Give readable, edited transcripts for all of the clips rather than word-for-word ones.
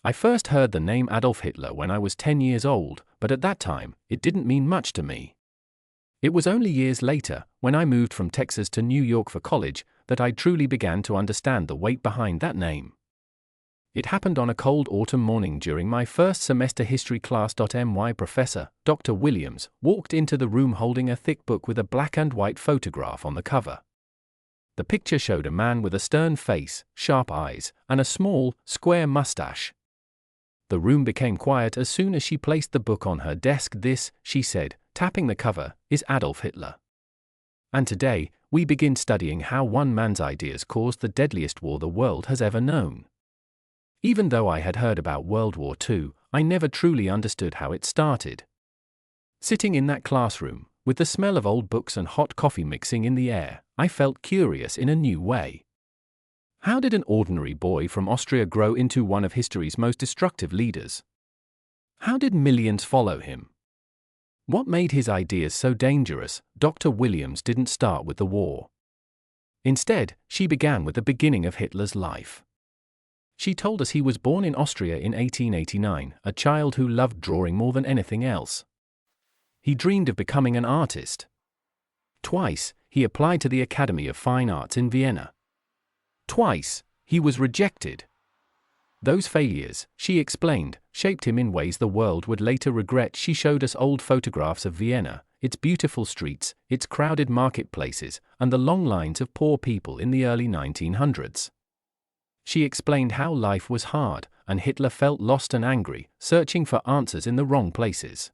I first heard the name Adolf Hitler when I was 10 years old, but at that time, it didn't mean much to me. It was only years later, when I moved from Texas to New York for college, that I truly began to understand the weight behind that name. It happened on a cold autumn morning during my first semester history class. My professor, Dr. Williams, walked into the room holding a thick book with a black and white photograph on the cover. The picture showed a man with a stern face, sharp eyes, and a small, square mustache. The room became quiet as soon as she placed the book on her desk. "This," she said, tapping the cover, "is Adolf Hitler. And today, we begin studying how one man's ideas caused the deadliest war the world has ever known." Even though I had heard about World War II, I never truly understood how it started. Sitting in that classroom, with the smell of old books and hot coffee mixing in the air, I felt curious in a new way. How did an ordinary boy from Austria grow into one of history's most destructive leaders? How did millions follow him? What made his ideas so dangerous? Dr. Williams didn't start with the war. Instead, she began with the beginning of Hitler's life. She told us he was born in Austria in 1889, a child who loved drawing more than anything else. He dreamed of becoming an artist. Twice, he applied to the Academy of Fine Arts in Vienna. Twice, he was rejected. Those failures, she explained, shaped him in ways the world would later regret. She showed us old photographs of Vienna, its beautiful streets, its crowded marketplaces, and the long lines of poor people in the early 1900s. She explained how life was hard, and Hitler felt lost and angry, searching for answers in the wrong places.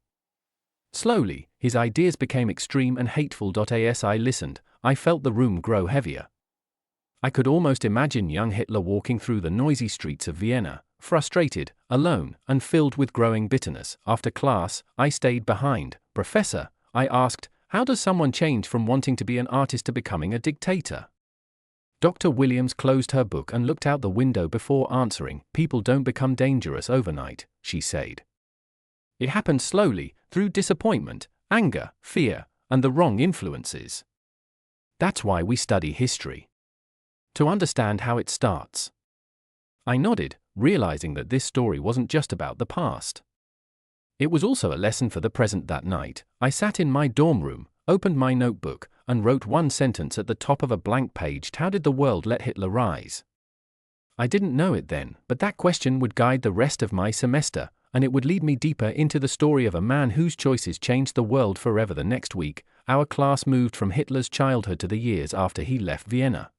Slowly, his ideas became extreme and hateful. As I listened, I felt the room grow heavier. I could almost imagine young Hitler walking through the noisy streets of Vienna, frustrated, alone, and filled with growing bitterness. After class, I stayed behind. "Professor," I asked, "how does someone change from wanting to be an artist to becoming a dictator?" Dr. Williams closed her book and looked out the window before answering. "People don't become dangerous overnight," she said. "It happens slowly, through disappointment, anger, fear, and the wrong influences. That's why we study history. To understand how it starts." I nodded, realizing that this story wasn't just about the past. It was also a lesson for the present. That night, I sat in my dorm room, opened my notebook, and wrote one sentence at the top of a blank page. How did the world let Hitler rise? I didn't know it then, but that question would guide the rest of my semester, and it would lead me deeper into the story of a man whose choices changed the world forever. The next week, our class moved from Hitler's childhood to the years after he left Vienna.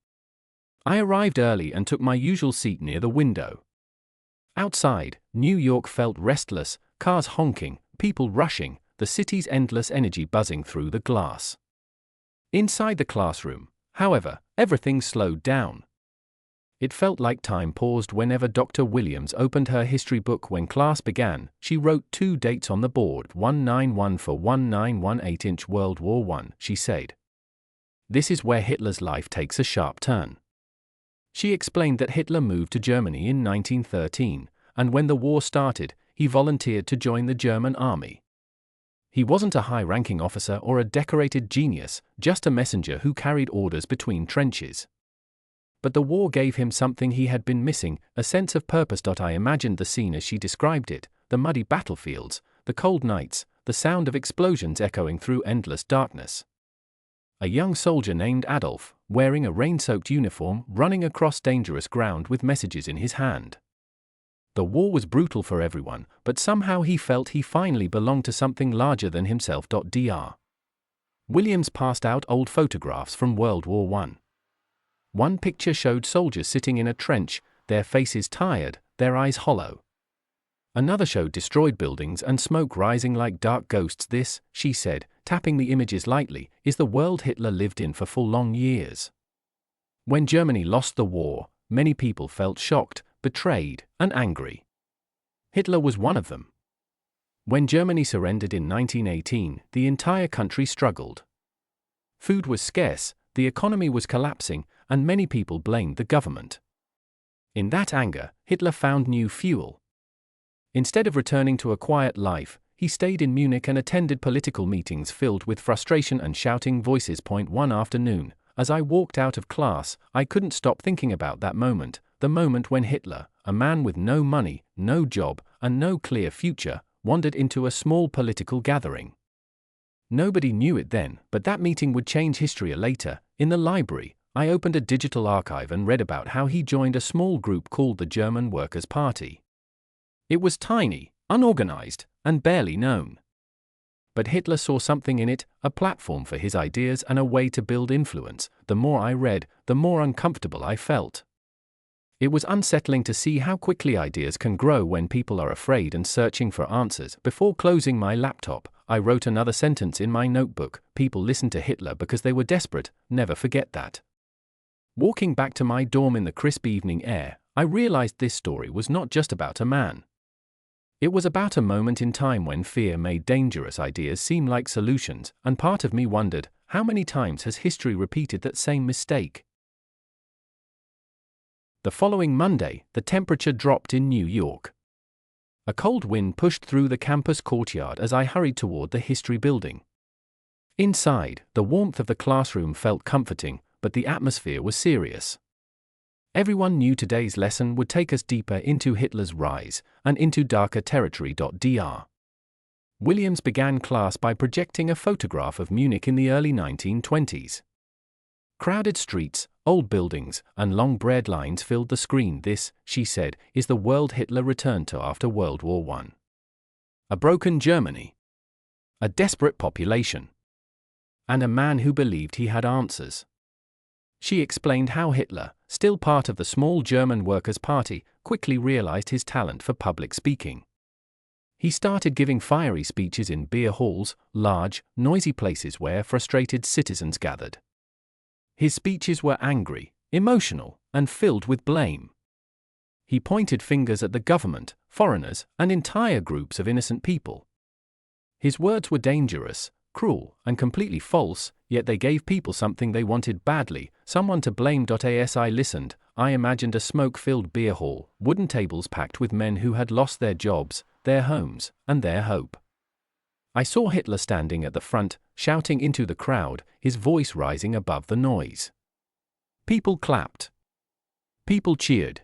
I arrived early and took my usual seat near the window. Outside, New York felt restless, cars honking, people rushing, the city's endless energy buzzing through the glass. Inside the classroom, however, everything slowed down. It felt like time paused whenever Dr. Williams opened her history book. When class began, she wrote 2 dates on the board. 191 for 1918 World War I, she said. This is where Hitler's life takes a sharp turn. She explained that Hitler moved to Germany in 1913, and when the war started, he volunteered to join the German army. He wasn't a high-ranking officer or a decorated genius, just a messenger who carried orders between trenches. But the war gave him something he had been missing, a sense of purpose. I imagined the scene as she described it, the muddy battlefields, the cold nights, the sound of explosions echoing through endless darkness. A young soldier named Adolf, wearing a rain-soaked uniform, running across dangerous ground with messages in his hand. The war was brutal for everyone, but somehow he felt he finally belonged to something larger than himself. Dr. Williams passed out old photographs from World War I. One picture showed soldiers sitting in a trench, their faces tired, their eyes hollow. Another showed destroyed buildings and smoke rising like dark ghosts. "This," she said, tapping the images lightly, "is the world Hitler lived in for long years." When Germany lost the war, many people felt shocked, betrayed, and angry. Hitler was one of them. When Germany surrendered in 1918, the entire country struggled. Food was scarce, the economy was collapsing, and many people blamed the government. In that anger, Hitler found new fuel. Instead of returning to a quiet life, he stayed in Munich and attended political meetings filled with frustration and shouting voices. One afternoon, as I walked out of class, I couldn't stop thinking about that moment. the moment when Hitler, a man with no money, no job, and no clear future, wandered into a small political gathering. Nobody knew it then, but that meeting would change history later. In the library, I opened a digital archive and read about how he joined a small group called the German Workers' Party. It was tiny, unorganized, and barely known. But Hitler saw something in it, a platform for his ideas and a way to build influence. The more I read, the more uncomfortable I felt. It was unsettling to see how quickly ideas can grow when people are afraid and searching for answers. Before closing my laptop, I wrote another sentence in my notebook: people listened to Hitler because they were desperate, never forget that. Walking back to my dorm in the crisp evening air, I realized this story was not just about a man. It was about a moment in time when fear made dangerous ideas seem like solutions, and part of me wondered, how many times has history repeated that same mistake? The following Monday, the temperature dropped in New York. A cold wind pushed through the campus courtyard as I hurried toward the history building. Inside, the warmth of the classroom felt comforting, but the atmosphere was serious. Everyone knew today's lesson would take us deeper into Hitler's rise and into darker territory. Dr. Williams began class by projecting a photograph of Munich in the early 1920s. Crowded streets, old buildings, and long bread lines filled the screen. This, she said, is the world Hitler returned to after World War I. A broken Germany. A desperate population. And a man who believed he had answers. She explained how Hitler, still part of the small German Workers' Party, quickly realized his talent for public speaking. He started giving fiery speeches in beer halls, large, noisy places where frustrated citizens gathered. His speeches were angry, emotional, and filled with blame. He pointed fingers at the government, foreigners, and entire groups of innocent people. His words were dangerous, cruel, and completely false, yet they gave people something they wanted badly: someone to blame. As I listened, I imagined a smoke-filled beer hall, wooden tables packed with men who had lost their jobs, their homes, and their hope. I saw Hitler standing at the front, shouting into the crowd, his voice rising above the noise. People clapped. People cheered.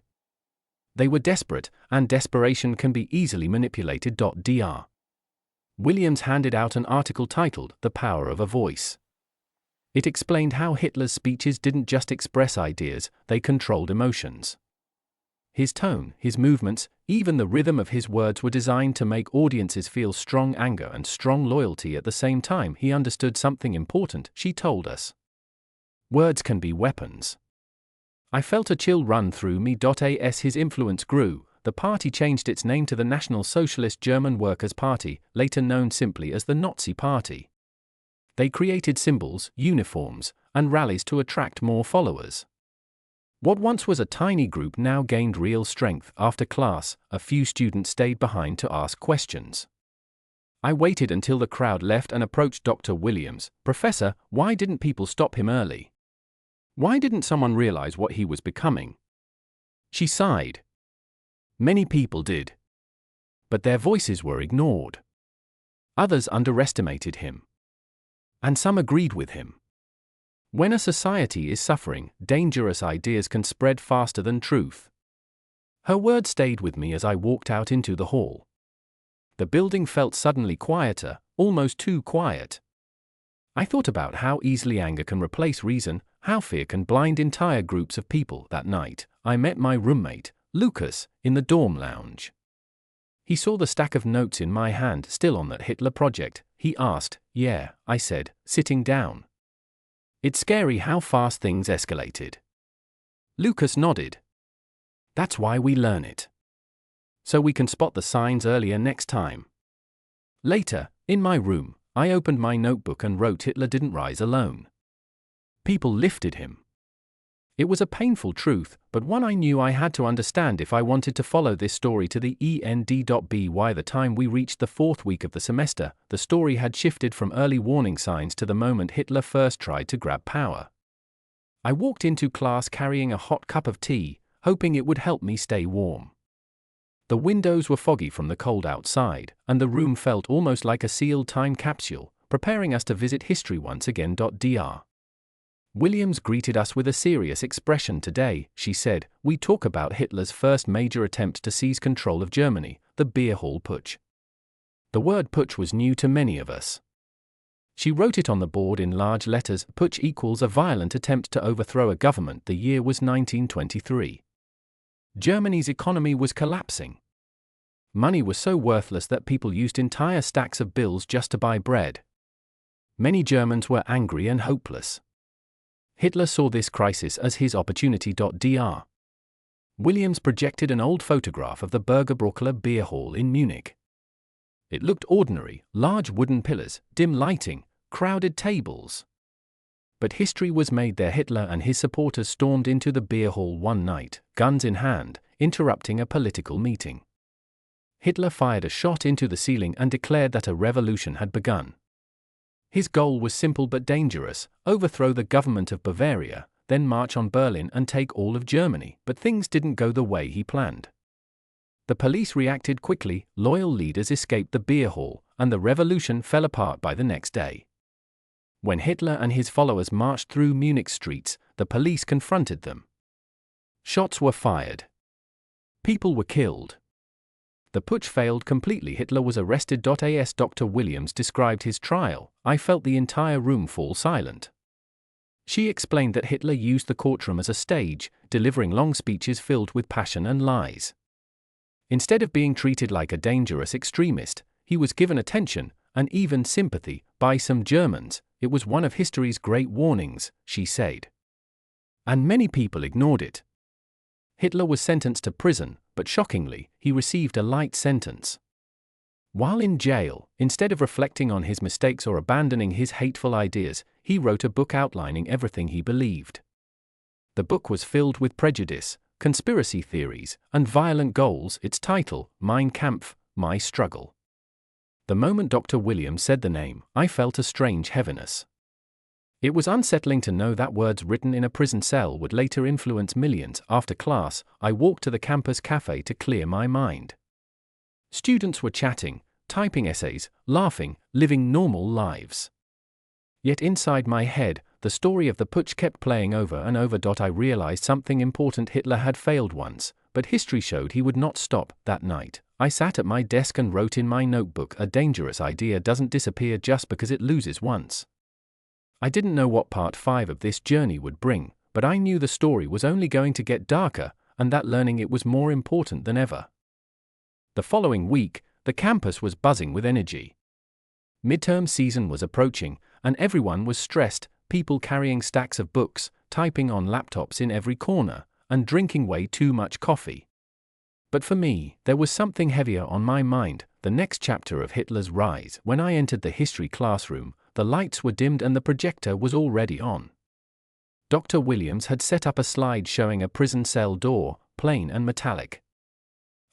They were desperate, and desperation can be easily manipulated. Dr. Williams handed out an article titled "The Power of a Voice." It explained how Hitler's speeches didn't just express ideas, they controlled emotions. His tone, his movements, even the rhythm of his words were designed to make audiences feel strong anger and strong loyalty at the same time. He understood something important, she told us. Words can be weapons. I felt a chill run through me. As his influence grew, the party changed its name to the National Socialist German Workers' Party, later known simply as the Nazi Party. They created symbols, uniforms, and rallies to attract more followers. What once was a tiny group now gained real strength. After class, a few students stayed behind to ask questions. I waited until the crowd left and approached Dr. Williams. "Professor, why didn't people stop him early? Why didn't someone realize what he was becoming?" She sighed. Many people did. But their voices were ignored. Others underestimated him. And some agreed with him. When a society is suffering, dangerous ideas can spread faster than truth. Her words stayed with me as I walked out into the hall. The building felt suddenly quieter, almost too quiet. I thought about how easily anger can replace reason, how fear can blind entire groups of people. That night, I met my roommate, Lucas, in the dorm lounge. He saw the stack of notes in my hand, still on that Hitler project. He asked. "Yeah," I said, sitting down. "It's scary how fast things escalated." Lucas nodded. "That's why we learn it. So we can spot the signs earlier next time." Later, in my room, I opened my notebook and wrote, "Hitler didn't rise alone. People lifted him." It was a painful truth, but one I knew I had to understand if I wanted to follow this story to the end. By the time we reached the fourth week of the semester, the story had shifted from early warning signs to the moment Hitler first tried to grab power. I walked into class carrying a hot cup of tea, hoping it would help me stay warm. The windows were foggy from the cold outside, and the room felt almost like a sealed time capsule, preparing us to visit history once again. Dr. Williams greeted us with a serious expression today, she said. We talk about Hitler's first major attempt to seize control of Germany, the beer hall putsch. The word putsch was new to many of us. She wrote it on the board in large letters. Putsch equals a violent attempt to overthrow a government. The year was 1923. Germany's economy was collapsing. Money was so worthless that people used entire stacks of bills just to buy bread. Many Germans were angry and hopeless. Hitler saw this crisis as his opportunity. Dr. Williams projected an old photograph of the Bürgerbräukeller beer hall in Munich. It looked ordinary: large wooden pillars, dim lighting, crowded tables. But history was made there. Hitler and his supporters stormed into the beer hall one night, guns in hand, interrupting a political meeting. Hitler fired a shot into the ceiling and declared that a revolution had begun. His goal was simple but dangerous: overthrow the government of Bavaria, then march on Berlin and take all of Germany. But things didn't go the way he planned. The police reacted quickly, loyal leaders escaped the beer hall, and the revolution fell apart by the next day. When Hitler and his followers marched through Munich's streets, the police confronted them. Shots were fired. People were killed. The putsch failed completely. Hitler was arrested. As Dr. Williams described his trial, I felt the entire room fall silent. She explained that Hitler used the courtroom as a stage, delivering long speeches filled with passion and lies. Instead of being treated like a dangerous extremist, he was given attention, and even sympathy, by some Germans. It was one of history's great warnings, she said. And many people ignored it. Hitler was sentenced to prison, but shockingly, he received a light sentence. While in jail, instead of reflecting on his mistakes or abandoning his hateful ideas, he wrote a book outlining everything he believed. The book was filled with prejudice, conspiracy theories, and violent goals. Its title, Mein Kampf, My Struggle. The moment Dr. Williams said the name, I felt a strange heaviness. It was unsettling to know that words written in a prison cell would later influence millions. After class, I walked to the campus cafe to clear my mind. Students were chatting, typing essays, laughing, living normal lives. Yet inside my head, the story of the putsch kept playing over and over. I realized something important: Hitler had failed once, but history showed he would not stop. That night, I sat at my desk and wrote in my notebook, a dangerous idea doesn't disappear just because it loses once. I didn't know what part 5 of this journey would bring, but I knew the story was only going to get darker, and that learning it was more important than ever. The following week, the campus was buzzing with energy. Midterm season was approaching, and everyone was stressed, people carrying stacks of books, typing on laptops in every corner, and drinking way too much coffee. But for me, there was something heavier on my mind: the next chapter of Hitler's rise. When I entered the history classroom, the lights were dimmed and the projector was already on. Dr. Williams had set up a slide showing a prison cell door, plain and metallic.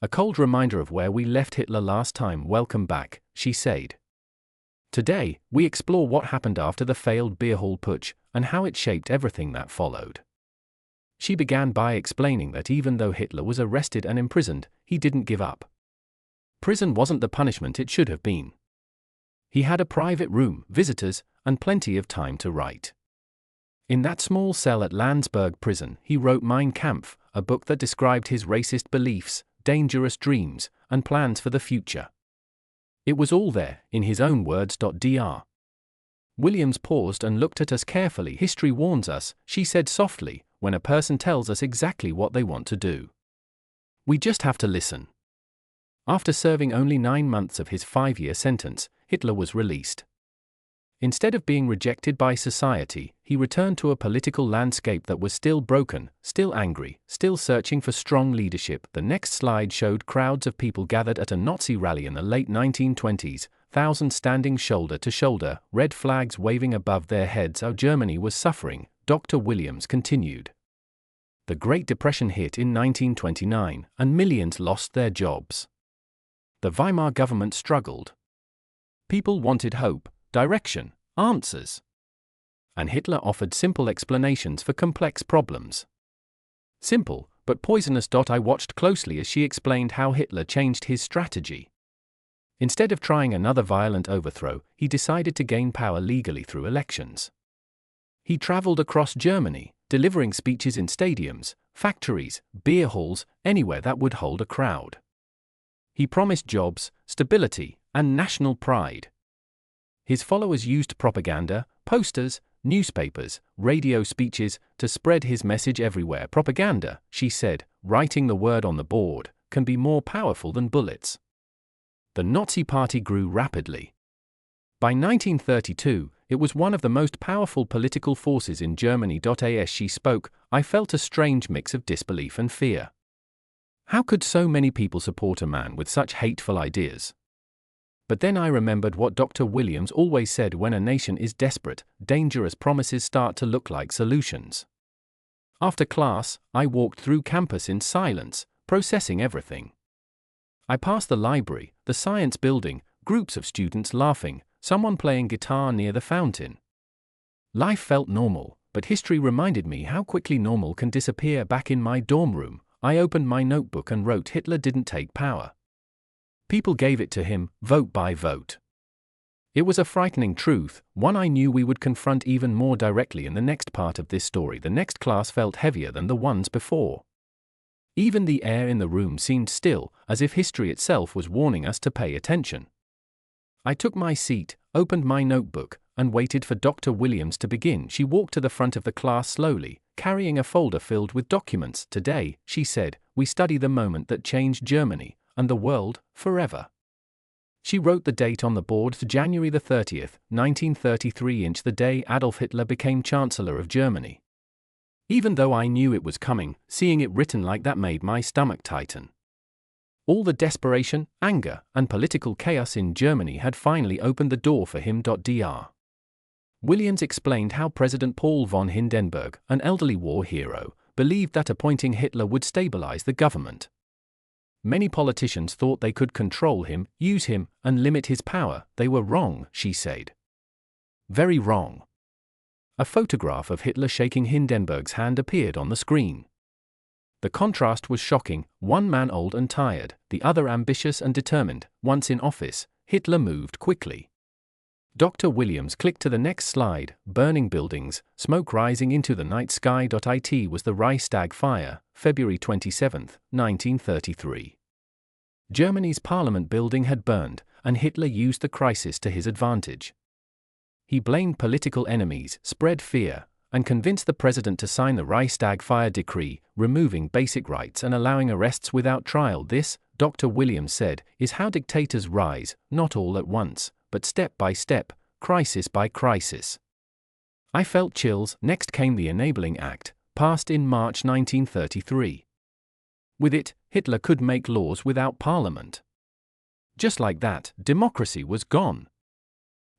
A cold reminder of where we left Hitler last time. Welcome back, she said. Today, we explore what happened after the failed beer hall putsch, and how it shaped everything that followed. She began by explaining that even though Hitler was arrested and imprisoned, he didn't give up. Prison wasn't the punishment it should have been. He had a private room, visitors, and plenty of time to write. In that small cell at Landsberg prison, he wrote Mein Kampf, a book that described his racist beliefs, dangerous dreams, and plans for the future. It was all there, in his own words. Dr. Williams paused and looked at us carefully. History warns us, she said softly, when a person tells us exactly what they want to do. We just have to listen. After serving only 9 months of his 5-year sentence, Hitler was released. Instead of being rejected by society, he returned to a political landscape that was still broken, still angry, still searching for strong leadership. The next slide showed crowds of people gathered at a Nazi rally in the late 1920s, thousands standing shoulder to shoulder, red flags waving above their heads. Our Germany was suffering, Dr. Williams continued. The Great Depression hit in 1929, and millions lost their jobs. The Weimar government struggled. People wanted hope, direction, answers. And Hitler offered simple explanations for complex problems. Simple, but poisonous. I watched closely as she explained how Hitler changed his strategy. Instead of trying another violent overthrow, he decided to gain power legally through elections. He traveled across Germany, delivering speeches in stadiums, factories, beer halls, anywhere that would hold a crowd. He promised jobs, stability, and national pride. His followers used propaganda, posters, newspapers, radio speeches to spread his message everywhere. Propaganda, she said, writing the word on the board, can be more powerful than bullets. The Nazi Party grew rapidly. By 1932, it was one of the most powerful political forces in Germany. As she spoke, I felt a strange mix of disbelief and fear. How could so many people support a man with such hateful ideas? But then I remembered what Dr. Williams always said: when a nation is desperate, dangerous promises start to look like solutions. After class, I walked through campus in silence, processing everything. I passed the library, the science building, groups of students laughing, someone playing guitar near the fountain. Life felt normal, but history reminded me how quickly normal can disappear. Back in my dorm room, I opened my notebook and wrote, Hitler didn't take power. People gave it to him, vote by vote. It was a frightening truth, one I knew we would confront even more directly in the next part of this story. The next class felt heavier than the ones before. Even the air in the room seemed still, as if history itself was warning us to pay attention. I took my seat, opened my notebook, and waited for Dr. Williams to begin. She walked to the front of the class slowly, carrying a folder filled with documents. Today, she said, we study the moment that changed Germany, and the world, forever. She wrote the date on the board, January 30th, 1933, the day Adolf Hitler became Chancellor of Germany. Even though I knew it was coming, seeing it written like that made my stomach tighten. All the desperation, anger, and political chaos in Germany had finally opened the door for him. Dr. Williams explained how President Paul von Hindenburg, an elderly war hero, believed that appointing Hitler would stabilize the government. Many politicians thought they could control him, use him, and limit his power. They were wrong, she said. Very wrong. A photograph of Hitler shaking Hindenburg's hand appeared on the screen. The contrast was shocking, one man old and tired, the other ambitious and determined. Once in office, Hitler moved quickly. Dr. Williams clicked to the next slide. Burning buildings, smoke rising into the night sky. It was the Reichstag fire, February 27, 1933. Germany's parliament building had burned, and Hitler used the crisis to his advantage. He blamed political enemies, spread fear, and convinced the president to sign the Reichstag fire decree, removing basic rights and allowing arrests without trial. This, Dr. Williams said, is how dictators rise, not all at once, but step by step, crisis by crisis. I felt chills. Next came the Enabling Act, passed in March 1933. With it, Hitler could make laws without parliament. Just like that, democracy was gone.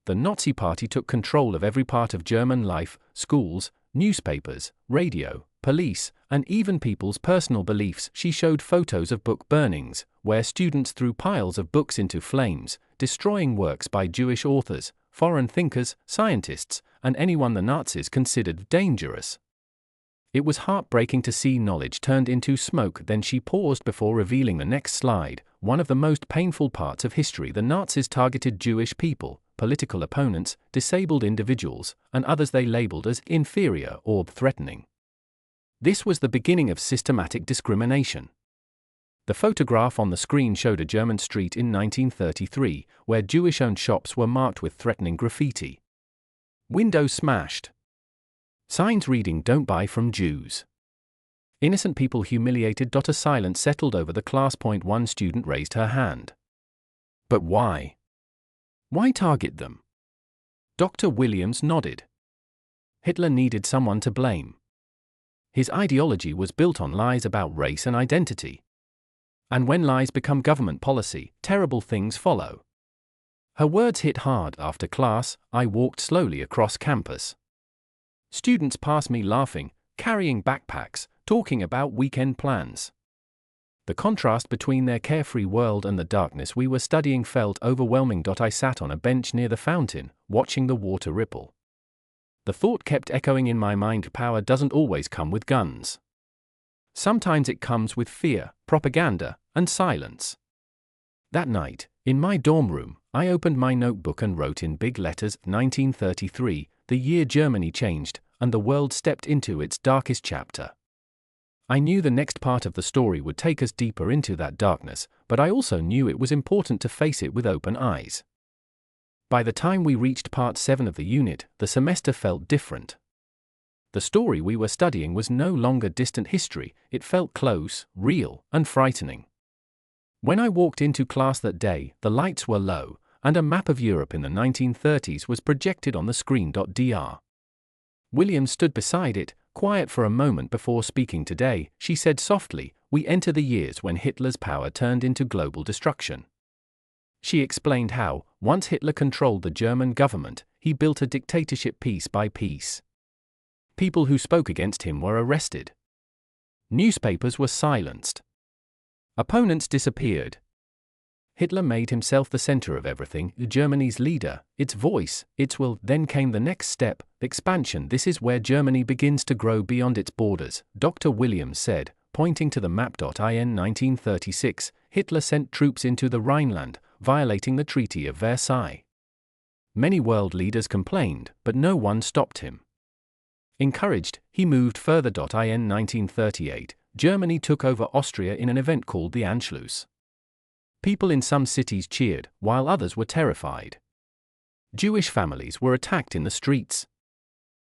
The Nazi Party took control of every part of German life: schools, newspapers, radio, police, and even people's personal beliefs. She showed photos of book burnings, where students threw piles of books into flames, destroying works by Jewish authors, foreign thinkers, scientists, and anyone the Nazis considered dangerous. It was heartbreaking to see knowledge turned into smoke. Then she paused before revealing the next slide, one of the most painful parts of history. The Nazis targeted Jewish people, political opponents, disabled individuals, and others they labeled as inferior or threatening. This was the beginning of systematic discrimination. The photograph on the screen showed a German street in 1933, where Jewish-owned shops were marked with threatening graffiti. Windows smashed. Signs reading, "Don't buy from Jews." Innocent people humiliated. A silence settled over the class. One student raised her hand. But why? Why target them? Dr. Williams nodded. Hitler needed someone to blame. His ideology was built on lies about race and identity. And when lies become government policy, terrible things follow. Her words hit hard. After class, I walked slowly across campus. Students passed me laughing, carrying backpacks, talking about weekend plans. The contrast between their carefree world and the darkness we were studying felt overwhelming. I sat on a bench near the fountain, watching the water ripple. The thought kept echoing in my mind: power doesn't always come with guns. Sometimes it comes with fear, propaganda, and silence. That night, in my dorm room, I opened my notebook and wrote in big letters, 1933, the year Germany changed. and the world stepped into its darkest chapter. I knew the next part of the story would take us deeper into that darkness, but I also knew it was important to face it with open eyes. By the time we reached part 7 of the unit, the semester felt different. The story we were studying was no longer distant history, it felt close, real, and frightening. When I walked into class that day, the lights were low, and a map of Europe in the 1930s was projected on the screen. Dr. Williams stood beside it, quiet for a moment before speaking. Today, she said softly, we enter the years when Hitler's power turned into global destruction. She explained how, once Hitler controlled the German government, he built a dictatorship piece by piece. People who spoke against him were arrested. Newspapers were silenced. Opponents disappeared. Hitler made himself the center of everything, Germany's leader, its voice, its will. Then came the next step, expansion. This is where Germany begins to grow beyond its borders, Dr. Williams said, pointing to the map. In 1936, Hitler sent troops into the Rhineland, violating the Treaty of Versailles. Many world leaders complained, but no one stopped him. Encouraged, he moved further. In 1938, Germany took over Austria in an event called the Anschluss. People in some cities cheered, while others were terrified. Jewish families were attacked in the streets.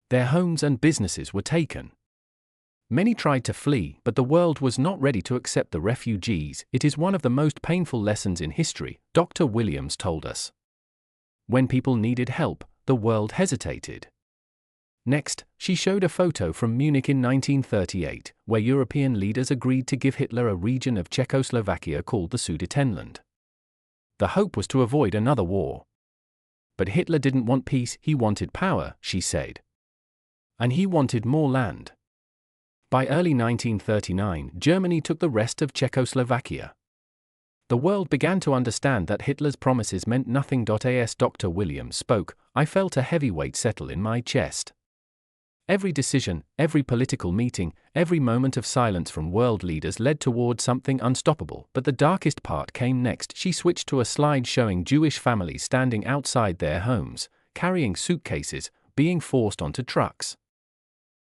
Their homes and businesses were taken. Many tried to flee, but the world was not ready to accept the refugees. It is one of the most painful lessons in history, Dr. Williams told us. When people needed help, the world hesitated. Next, she showed a photo from Munich in 1938, where European leaders agreed to give Hitler a region of Czechoslovakia called the Sudetenland. The hope was to avoid another war. But Hitler didn't want peace, he wanted power, she said. And he wanted more land. By early 1939, Germany took the rest of Czechoslovakia. The world began to understand that Hitler's promises meant nothing. As Dr. Williams spoke, I felt a heavy weight settle in my chest. Every decision, every political meeting, every moment of silence from world leaders led toward something unstoppable. But the darkest part came next. She switched to a slide showing Jewish families standing outside their homes, carrying suitcases, being forced onto trucks.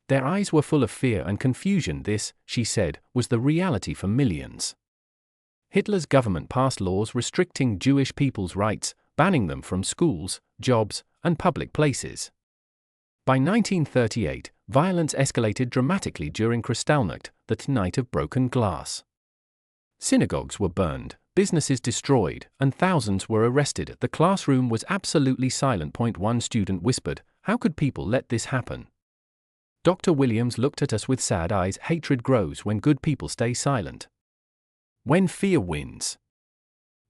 Their eyes were full of fear and confusion. This, she said, was the reality for millions. Hitler's government passed laws restricting Jewish people's rights, banning them from schools, jobs, and public places. By 1938, violence escalated dramatically during Kristallnacht, the night of broken glass. Synagogues were burned, businesses destroyed, and thousands were arrested. The classroom was absolutely silent. One student whispered, "How could people let this happen?" Dr. Williams looked at us with sad eyes. Hatred grows when good people stay silent. When fear wins.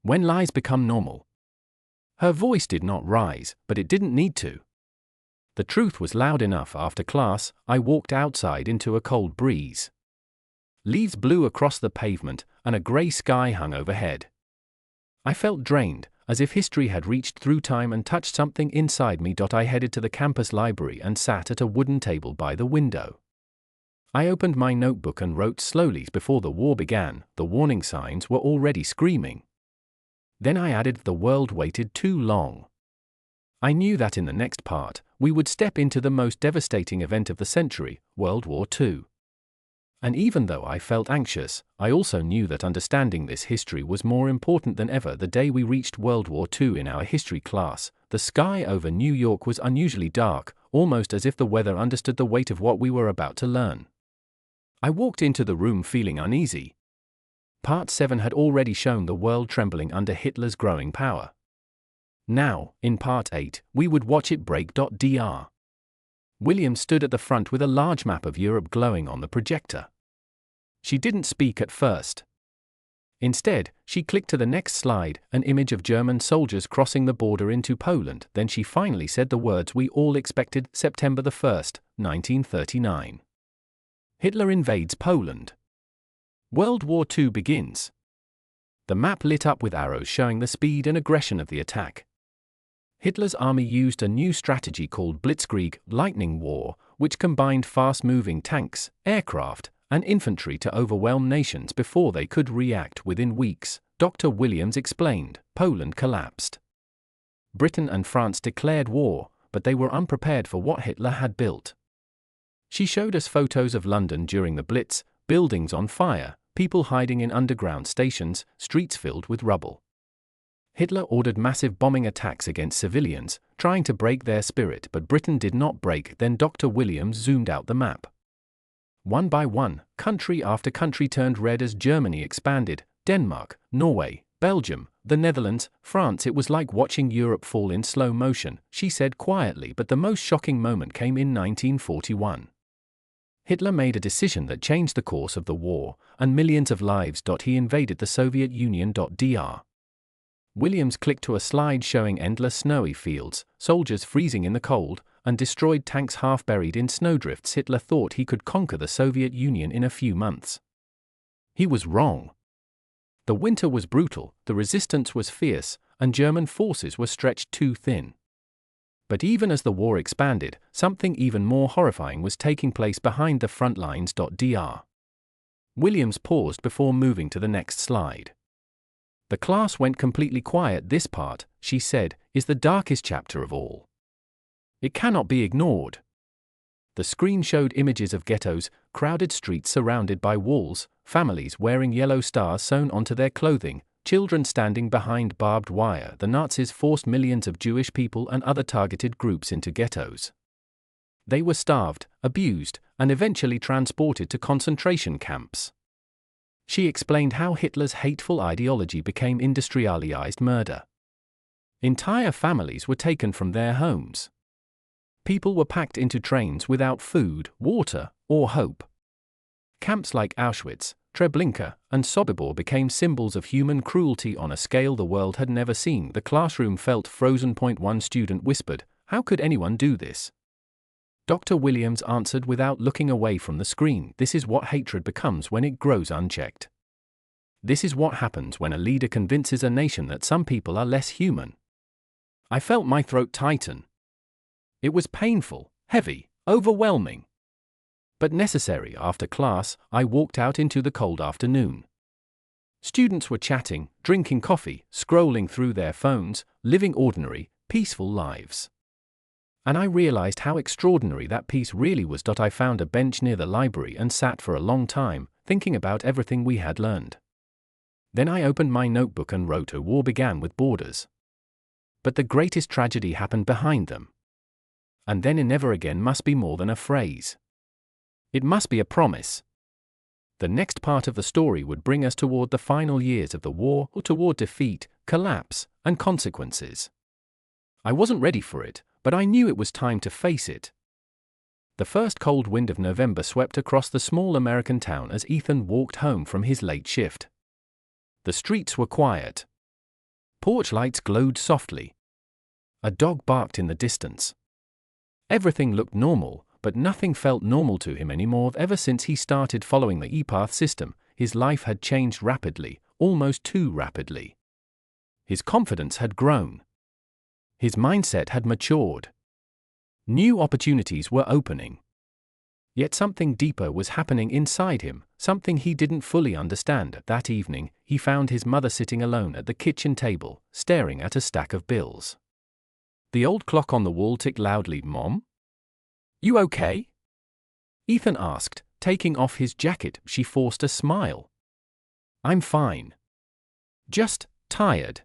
When lies become normal. Her voice did not rise, but it didn't need to. The truth was loud enough. After class, I walked outside into a cold breeze. Leaves blew across the pavement, and a grey sky hung overhead. I felt drained, as if history had reached through time and touched something inside me. I headed to the campus library and sat at a wooden table by the window. I opened my notebook and wrote slowly. Before the war began, the warning signs were already screaming. Then I added, the world waited too long. I knew that in the next part, we would step into the most devastating event of the century, World War II. And even though I felt anxious, I also knew that understanding this history was more important than ever. The day we reached World War II in our history class, the sky over New York was unusually dark, almost as if the weather understood the weight of what we were about to learn. I walked into the room feeling uneasy. Part 7 had already shown the world trembling under Hitler's growing power. Now, in Part 8, we would watch it break. Dr. Williams stood at the front with a large map of Europe glowing on the projector. She didn't speak at first. Instead, she clicked to the next slide, an image of German soldiers crossing the border into Poland. Then she finally said the words we all expected, September 1st, 1939. Hitler invades Poland. World War II begins. The map lit up with arrows showing the speed and aggression of the attack. Hitler's army used a new strategy called Blitzkrieg, lightning war, which combined fast-moving tanks, aircraft, and infantry to overwhelm nations before they could react. Within weeks, Dr. Williams explained, Poland collapsed. Britain and France declared war, but they were unprepared for what Hitler had built. She showed us photos of London during the Blitz, buildings on fire, people hiding in underground stations, streets filled with rubble. Hitler ordered massive bombing attacks against civilians, trying to break their spirit, but Britain did not break. Then Dr. Williams zoomed out the map. One by one, country after country turned red as Germany expanded: Denmark, Norway, Belgium, the Netherlands, France. It was like watching Europe fall in slow motion, she said quietly, but the most shocking moment came in 1941. Hitler made a decision that changed the course of the war, and millions of lives. He invaded the Soviet Union. Dr. Williams clicked to a slide showing endless snowy fields, soldiers freezing in the cold, and destroyed tanks half buried in snowdrifts. Hitler thought he could conquer the Soviet Union in a few months. He was wrong. The winter was brutal, the resistance was fierce, and German forces were stretched too thin. But even as the war expanded, something even more horrifying was taking place behind the front lines. Dr. Williams paused before moving to the next slide. The class went completely quiet. This part, she said, is the darkest chapter of all. It cannot be ignored. The screen showed images of ghettos, crowded streets surrounded by walls, families wearing yellow stars sewn onto their clothing, children standing behind barbed wire. The Nazis forced millions of Jewish people and other targeted groups into ghettos. They were starved, abused, and eventually transported to concentration camps. She explained how Hitler's hateful ideology became industrialized murder. Entire families were taken from their homes. People were packed into trains without food, water, or hope. Camps like Auschwitz, Treblinka, and Sobibor became symbols of human cruelty on a scale the world had never seen. The classroom felt frozen. One student whispered, "How could anyone do this?" Dr. Williams answered without looking away from the screen, "This is what hatred becomes when it grows unchecked. This is what happens when a leader convinces a nation that some people are less human." I felt my throat tighten. It was painful, heavy, overwhelming, but necessary. After class, I walked out into the cold afternoon. Students were chatting, drinking coffee, scrolling through their phones, living ordinary, peaceful lives. And I realized how extraordinary that peace really was. I found a bench near the library and sat for a long time, thinking about everything we had learned. Then I opened my notebook and wrote, "A war began with borders. But the greatest tragedy happened behind them." And then never again must be more than a phrase. It must be a promise. The next part of the story would bring us toward the final years of the war, or toward defeat, collapse, and consequences. I wasn't ready for it, but I knew it was time to face it. The first cold wind of November swept across the small American town as Ethan walked home from his late shift. The streets were quiet. Porch lights glowed softly. A dog barked in the distance. Everything looked normal, but nothing felt normal to him anymore. Ever since he started following the E-Path system, his life had changed rapidly, almost too rapidly. His confidence had grown. His mindset had matured. New opportunities were opening. Yet something deeper was happening inside him, something he didn't fully understand. That evening, he found his mother sitting alone at the kitchen table, staring at a stack of bills. The old clock on the wall ticked loudly. "Mom? You okay?" Ethan asked, taking off his jacket. She forced a smile. "I'm fine. Just tired."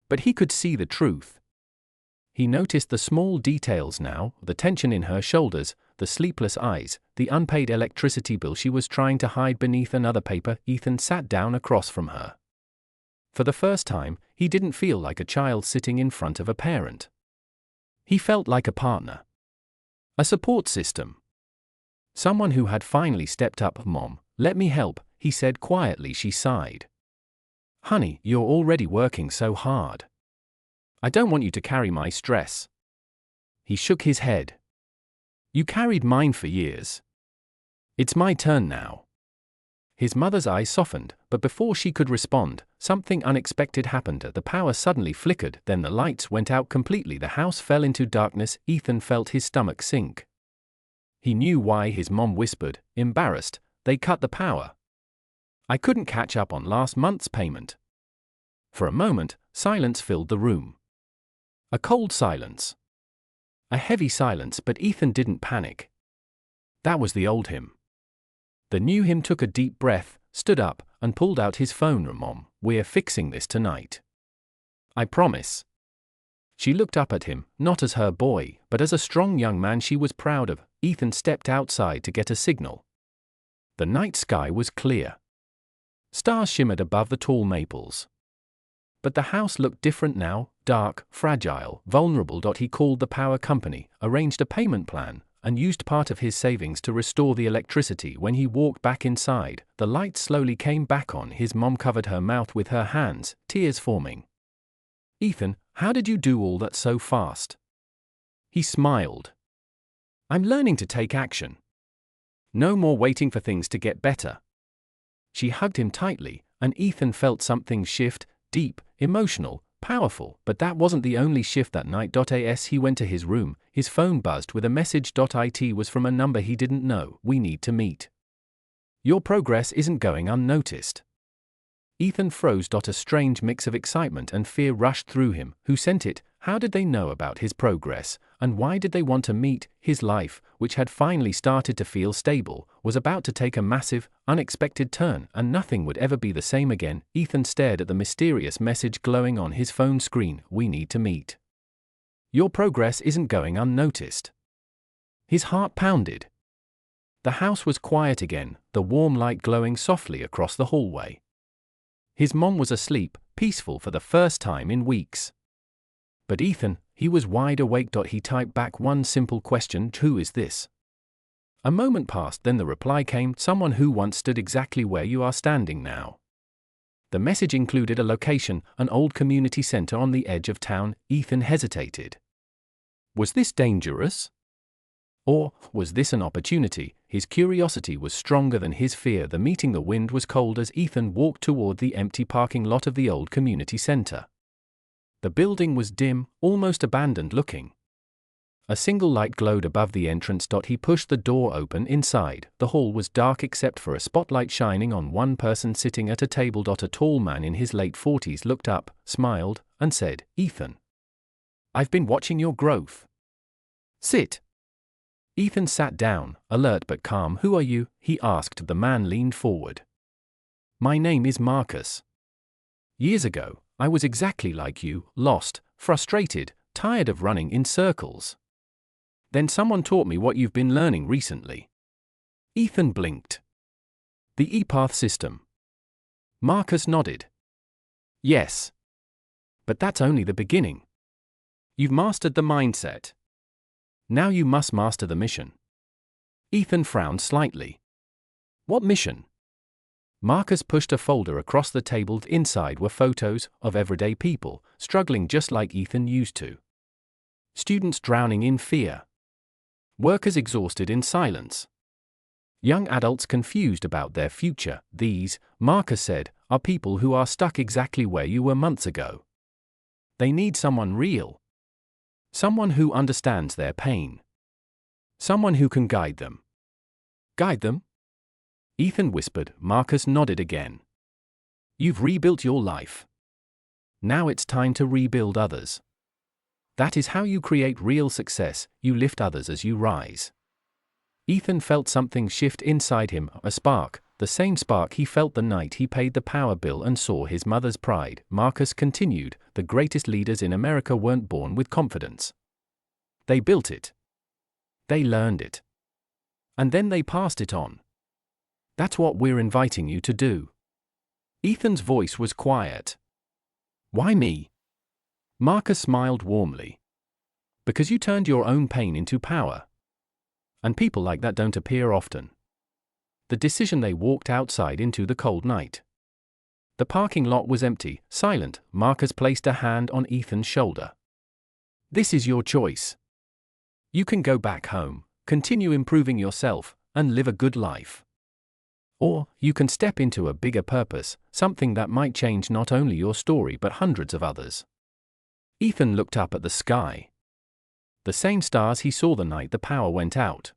But he could see the truth. He noticed the small details now, the tension in her shoulders, the sleepless eyes, the unpaid electricity bill she was trying to hide beneath another paper. Ethan sat down across from her. For the first time, he didn't feel like a child sitting in front of a parent. He felt like a partner. A support system. Someone who had finally stepped up. "Mom, let me help," he said quietly. She sighed. "Honey, you're already working so hard. I don't want you to carry my stress." He shook his head. "You carried mine for years. It's my turn now." His mother's eyes softened, but before she could respond, something unexpected happened. The power suddenly flickered, then the lights went out completely. The house fell into darkness. Ethan felt his stomach sink. He knew why. His mom whispered, embarrassed, "They cut the power. I couldn't catch up on last month's payment." For a moment, silence filled the room. A cold silence. A heavy silence, but Ethan didn't panic. That was the old him. The new him took a deep breath, stood up, and pulled out his phone. Mom, we're fixing this tonight. I promise. She looked up at him, not as her boy, but as a strong young man she was proud of. Ethan stepped outside to get a signal. The night sky was clear. Stars shimmered above the tall maples. But the house looked different now, dark, fragile, vulnerable. He called the power company, arranged a payment plan, and used part of his savings to restore the electricity. When he walked back inside, the light slowly came back on. His mom covered her mouth with her hands, tears forming. Ethan, how did you do all that so fast? He smiled. I'm learning to take action. No more waiting for things to get better. She hugged him tightly, and Ethan felt something shift, deep, emotional, powerful. But that wasn't the only shift that night. As he went to his room, his phone buzzed with a message. It was from a number he didn't know. We need to meet. Your progress isn't going unnoticed. Ethan froze. A strange mix of excitement and fear rushed through him. Who sent it? How did they know about his progress? And why did they want to meet? His life, which had finally started to feel stable, was about to take a massive, unexpected turn, and nothing would ever be the same again. Ethan stared at the mysterious message glowing on his phone screen. We need to meet. Your progress isn't going unnoticed. His heart pounded. The house was quiet again, the warm light glowing softly across the hallway. His mom was asleep, peaceful for the first time in weeks. But Ethan, he was wide awake. He typed back one simple question. Who is this? A moment passed, then the reply came. Someone who once stood exactly where you are standing now. The message included a location, an old community center on the edge of town. Ethan hesitated. Was this dangerous? Or was this an opportunity? His curiosity was stronger than his fear. The wind was cold as Ethan walked toward the empty parking lot of the old community center. The building was dim, almost abandoned looking. A single light glowed above the entrance. He pushed the door open. Inside, the hall was dark except for a spotlight shining on one person sitting at a table. A tall man in his late 40s looked up, smiled, and said, Ethan, I've been watching your growth. Sit. Ethan sat down, alert but calm. Who are you? He asked. The man leaned forward. My name is Marcus. Years ago, I was exactly like you, lost, frustrated, tired of running in circles. Then someone taught me what you've been learning recently. Ethan blinked. The ePath system. Marcus nodded. Yes. But that's only the beginning. You've mastered the mindset. Now you must master the mission. Ethan frowned slightly. What mission? Marcus pushed a folder across the table. Inside were photos of everyday people, struggling just like Ethan used to. Students drowning in fear. Workers exhausted in silence. Young adults confused about their future. These, Marcus said, are people who are stuck exactly where you were months ago. They need someone real. Someone who understands their pain. Someone who can guide them. Guide them? Ethan whispered. Marcus nodded again. You've rebuilt your life. Now it's time to rebuild others. That is how you create real success. You lift others as you rise. Ethan felt something shift inside him, a spark, the same spark he felt the night he paid the power bill and saw his mother's pride. Marcus continued, the greatest leaders in America weren't born with confidence. They built it. They learned it. And then they passed it on. That's what we're inviting you to do. Ethan's voice was quiet. Why me? Marcus smiled warmly. Because you turned your own pain into power. And people like that don't appear often. The decision. They walked outside into the cold night. The parking lot was empty, silent. Marcus placed a hand on Ethan's shoulder. This is your choice. You can go back home, continue improving yourself, and live a good life. Or, you can step into a bigger purpose, something that might change not only your story but hundreds of others. Ethan looked up at the sky. The same stars he saw the night the power went out.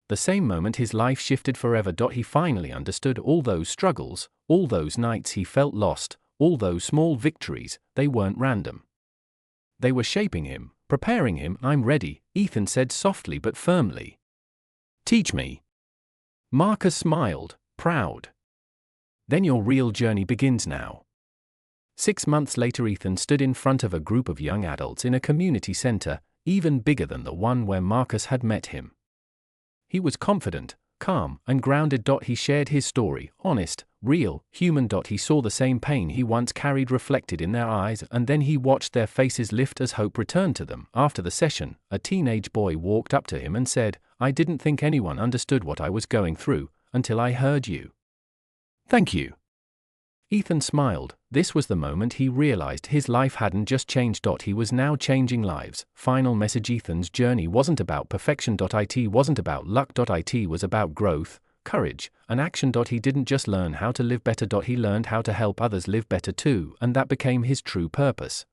The same moment his life shifted forever. He finally understood all those struggles, all those nights he felt lost, all those small victories. They weren't random. They were shaping him, preparing him. I'm ready, Ethan said softly but firmly. Teach me. Marcus smiled, proud. Then your real journey begins now. 6 months later, Ethan stood in front of a group of young adults in a community center, even bigger than the one where Marcus had met him. He was confident, calm, and grounded. He shared his story, honest, real, human. He saw the same pain he once carried reflected in their eyes, and then he watched their faces lift as hope returned to them. After the session, a teenage boy walked up to him and said, "I didn't think anyone understood what I was going through, until I heard you. Thank you." Ethan smiled. This was the moment he realized his life hadn't just changed. He was now changing lives. Final message: Ethan's journey wasn't about perfection. It wasn't about luck. It was about growth, courage, and action. He didn't just learn how to live better. He learned how to help others live better too, and that became his true purpose.